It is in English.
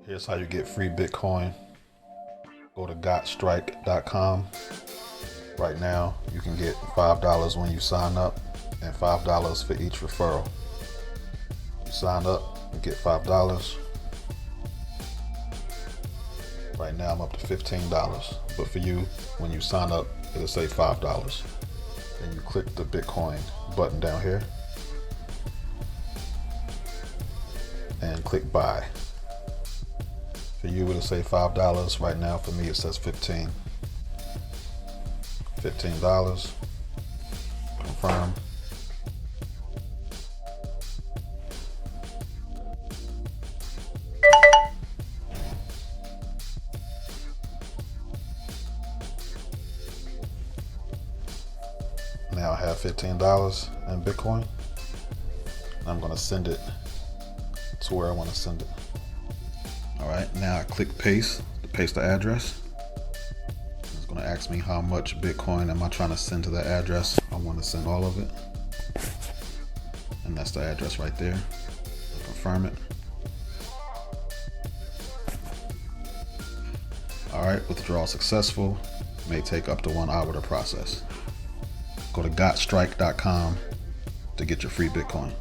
Here's how you get free Bitcoin. Go to gotstrike.com. Right now, you can get $5 when you sign up and $5 for each referral. You sign up and get $5. Right now, I'm up to $15. But for you, when you sign up, it'll say $5. Then you click the Bitcoin button down here and click buy. For you, it'll say $5. Right now, for me, it says 15. $15. Confirm. Now I have $15 in Bitcoin. I'm going to send it to where I want to send it. All right, now I click paste to paste the address. It's going to ask me how much Bitcoin am I trying to send to that address. I want to send all of it. And that's the address right there. Confirm it. All right, withdrawal successful. May take up to 1 hour to process. Go to gotstrike.com to get your free Bitcoin.